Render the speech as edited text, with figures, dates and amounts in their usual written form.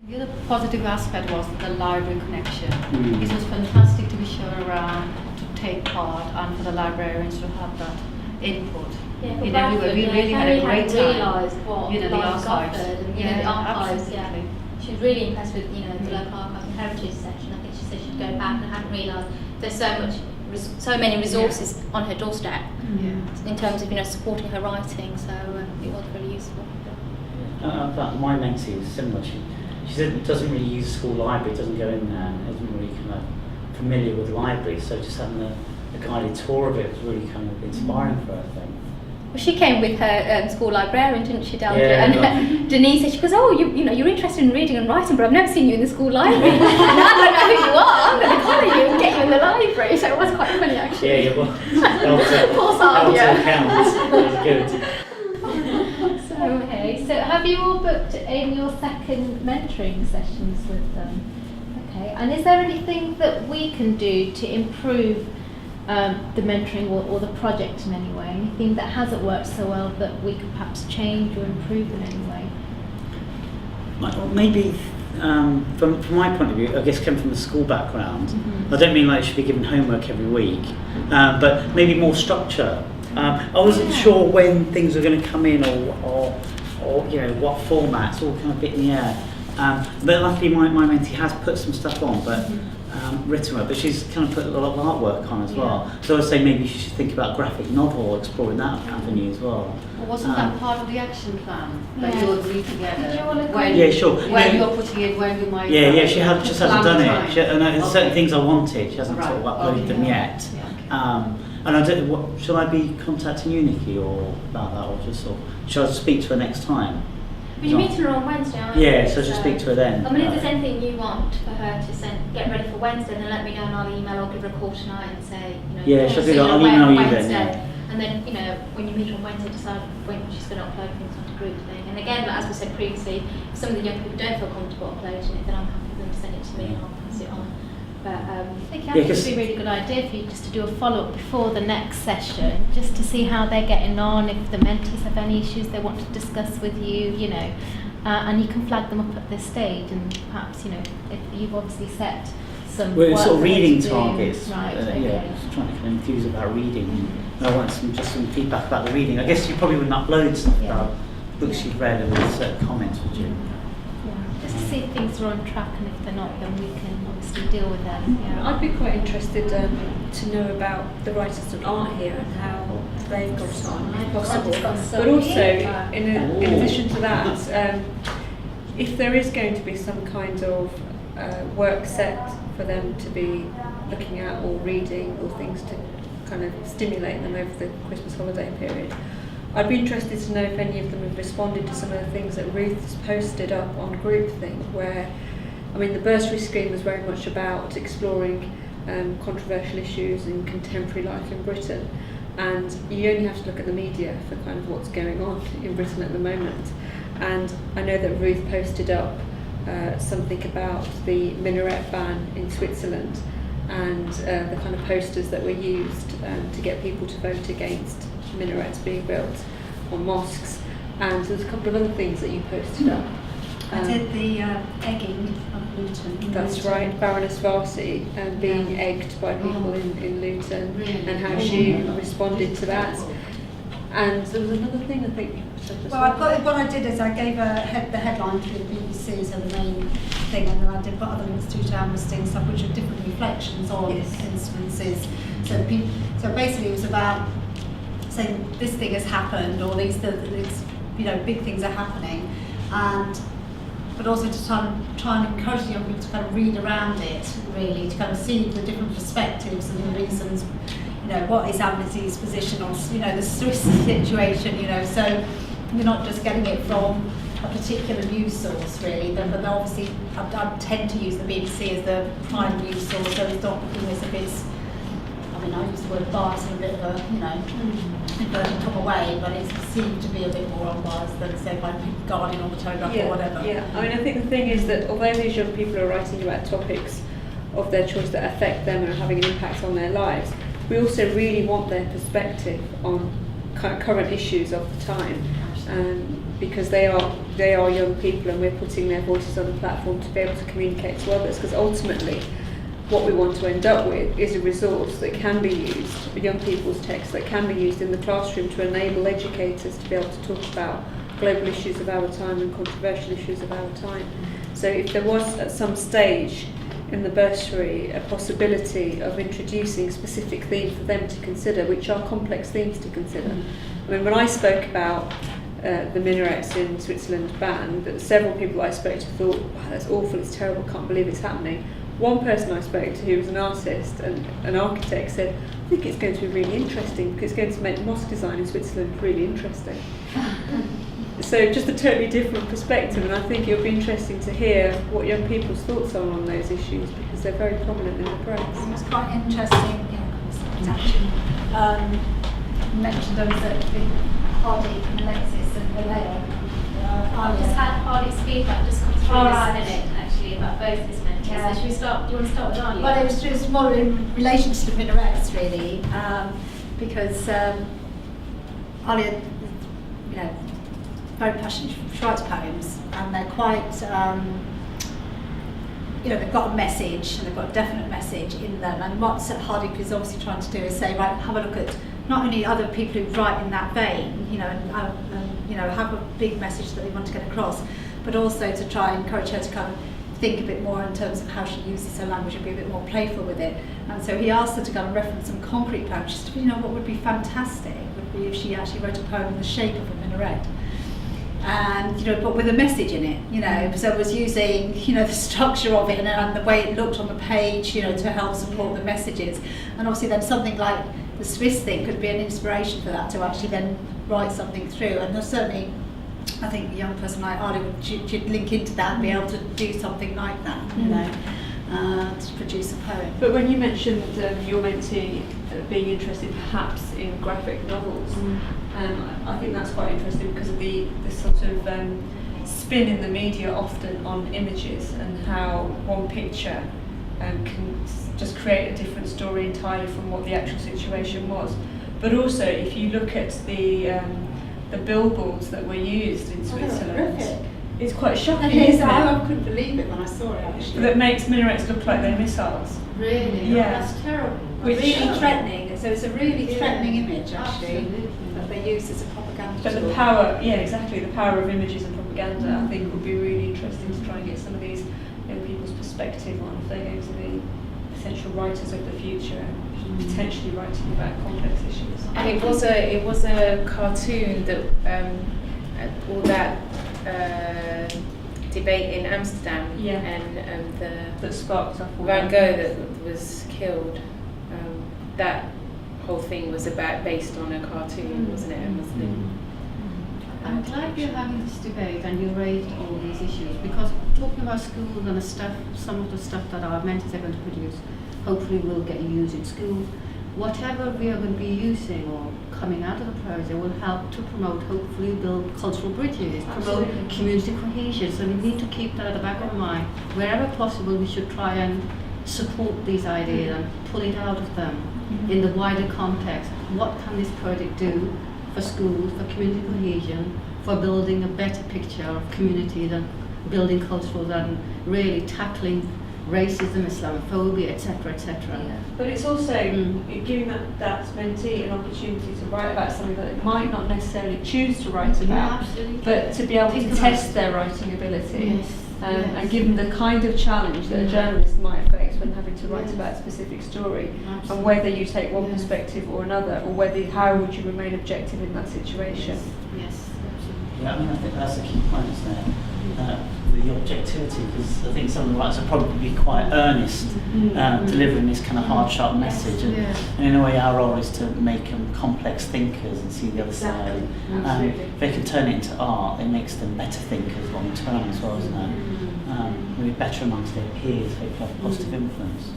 The other positive aspect was the library connection. It was fantastic to be shown around, to take part, and for the librarians to have that input. Yeah, in everywhere. We really had a great time. Realised what the archives. Offered, and, the archives. Yeah, she was really impressed with the local archives and heritage section. I think she said she'd go back and hadn't realised there's so many resources on her doorstep in terms of supporting her writing. So it was really useful. My mentee is similar. She doesn't really use the school library, doesn't go in there, and isn't really kind of familiar with libraries. So just having a guided tour of it was really kind of inspiring for her, I think. Well, she came with her school librarian, didn't she, Deldra? Yeah, and Denise said, she goes, oh, you're interested in reading and writing, but I've never seen you in the school library. And I don't know who you are. I'm going to collar you and get you in the library. So it was quite funny, actually. Yeah, well, counts. That was good. Okay, so have you all booked in your second mentoring sessions with them? Okay, and is there anything that we can do to improve the mentoring or the project in any way? Anything that hasn't worked so well that we could perhaps change or improve in any way? Well, maybe from my point of view, I guess coming from a school background, I don't mean like it should be given homework every week, but maybe more structure. I wasn't sure when things were going to come in or what formats, all kind of bit in the air. But luckily my mentee has put some stuff on, but written work, but she's kind of put a lot of artwork on as well. So I'd say maybe she should think about graphic novel, exploring that avenue as well. Well, wasn't that part of the action plan that you agreed together? Do you want to Yeah, sure. When you're putting it, when we might... Yeah, she just hasn't done it. There's certain Okay. things I wanted, she hasn't sort of uploaded them yet. Yeah, okay. And I don't. Shall I be contacting you, Nikki, or about that, or just shall I speak to her next time? But you're meeting her on Wednesday, aren't you? Yeah, so just speak to her then. I mean, if there's anything you want for her to get ready for Wednesday, then let me know and I'll email or give her a call tonight and say, Yeah, she'll do that. I'll email you then. Yeah. And then, when you meet on Wednesday, decide when she's going to upload things onto group thing. And again, as we said previously, if some of the young people don't feel comfortable uploading it, then I'm happy for them to send it to me and I'll pass it on. But I think it would be a really good idea for you just to do a follow-up before the next session, just to see how they're getting on, if the mentees have any issues they want to discuss with you, and you can flag them up at this stage, and perhaps, if you've obviously set some We're work sort of reading to do. targets, Right, just trying to kind of enthuse about reading. I want some feedback about the reading. I guess you probably wouldn't upload stuff about books you've read and with certain comments, would you? Just to see if things are on track, and if they're not, then we can obviously deal with them. I'd be quite interested to know about the writers and art here and how they've got on, if possible. But also, in addition to that, if there is going to be some kind of work set for them to be looking at or reading or things to kind of stimulate them over the Christmas holiday period, I'd be interested to know if any of them have responded to some of the things that Ruth has posted up on Groupthink, where, the bursary scheme was very much about exploring controversial issues in contemporary life in Britain, and you only have to look at the media for kind of what's going on in Britain at the moment. And I know that Ruth posted up something about the minaret ban in Switzerland and the kind of posters that were used to get people to vote against minarets being built on mosques, and there's a couple of other things that you posted up. I did the egging of Luton. That's right, Baroness Varsi being egged by people in Luton, and how she responded to that. And there was another thing I think you said as well. What I did is I gave the headline through the BBC, so the main thing, and then I did put other links to Amnesty and stuff, which are different reflections on instances. So basically it was about saying this thing has happened, or these big things are happening, but also to try and encourage young people to kind of read around it, really, to kind of see the different perspectives and the reasons, what is Amnesty's position on, the Swiss situation, so you're not just getting it from a particular news source, really, but obviously I tend to use the BBC as the prime news source, so it's not looking as if it's, I use the word bias in a bit of a, inverted top away, but it seemed to be a bit more unbiased than, say, by Guardian or the Telegraph or whatever. Yeah, I think the thing is that although these young people are writing about topics of their choice that affect them and are having an impact on their lives, we also really want their perspective on current issues of the time. because they are young people, and we're putting their voices on the platform to be able to communicate to others, because ultimately what we want to end up with is a resource that can be used, young people's text that can be used in the classroom to enable educators to be able to talk about global issues of our time and controversial issues of our time. So if there was at some stage in the bursary a possibility of introducing specific themes for them to consider, which are complex themes to consider. I mean, when I spoke about the minarets in Switzerland banned, but several people I spoke to thought, wow, that's awful, it's terrible, can't believe it's happening. One person I spoke to who was an artist and an architect said, I think it's going to be really interesting because it's going to make mosque design in Switzerland really interesting. So just a totally different perspective, and I think it'll be interesting to hear what young people's thoughts are on those issues, because they're very prominent in the press. It was quite interesting, you mentioned those that Hardy and Alexis and Vallejo. I've just had Hardy's feedback just come through Alright. this minute, actually, about both his mentors. Yeah. So should we start? Do you want to start with Arlie? Well, it was just more in relation to the minarets, really, because Alia, you know, very passionate. She writes poems, and they're quite, you know, they've got a message, and they've got a definite message in them. And what Hardy is obviously trying to do is say, right, have a look at not only other people who write in that vein, you know, and you know, have a big message that they want to get across, but also to try and encourage her to kind of think a bit more in terms of how she uses her language and be a bit more playful with it. And so he asked her to kind of reference some concrete poems. She said, you know, what would be fantastic would be if she actually wrote a poem in the shape of a minaret. And, you know, but with a message in it, you know, so it was using, you know, the structure of it and the way it looked on the page, you know, to help support the messages. And obviously then something like the Swiss thing could be an inspiration for that, to actually then write something through. And there's certainly, I think a young person like Arlie should link into that and be able to do something like that, you know, to produce a poem. But when you mentioned your mentee being interested perhaps in graphic novels, I think that's quite interesting because of the sort of spin in the media often on images, and how one picture can just create a different story entirely from what the actual situation was. But also, if you look at the billboards that were used in Switzerland, it's quite shocking, isn't it? I couldn't believe it when I saw it, actually. That makes minarets look like they're missiles. Really? Yeah. That's terrible. Which really threatening. So it's a really threatening image, actually, Absolutely. that they use as a propaganda But the tool. power, yeah, exactly, the power of images and propaganda, I think would be really interesting to try and get some of these young people's perspective on if they're going to be potential writers of the future and potentially writing about complex issues. And it was a cartoon that all that debate in Amsterdam, Yeah. and the That sparked up all Van that. Gogh that was killed. That whole thing was based on a cartoon, wasn't it? A Muslim. I'm glad you're having this debate and you raised all these issues, because talking about schools and the stuff, some of the stuff that our mentors are going to produce, hopefully will get used in school. Whatever we are going to be using or coming out of the project will help to promote, hopefully build cultural bridges, promote community cohesion. So we need to keep that at the back of our mind. Wherever possible, we should try and support these ideas and pull it out of them in the wider context. What can this project do for schools, for community cohesion, for building a better picture of communities and building cultural and really tackling racism, Islamophobia, etc., etc. Yeah. But it's also giving that mentee an opportunity to write about something that they might not necessarily choose to write about, absolutely. but to be able Think to about test it. their writing ability. Yes, yes. And give them the kind of challenge that a journalist might face when having to write about a specific story, Absolutely. and whether you take one Yes. perspective or another, or how would you remain objective in that situation. Yes, absolutely. Yeah, I mean, I think that's a key point, isn't it? The objectivity, because I think some of the writers are probably quite earnest, delivering this kind of hard, sharp message. And, Yeah. and in a way, our role is to make them complex thinkers and see the other side. If they can turn it into art, it makes them better thinkers long term as well, isn't it? Maybe better amongst their peers, hopefully have a positive influence.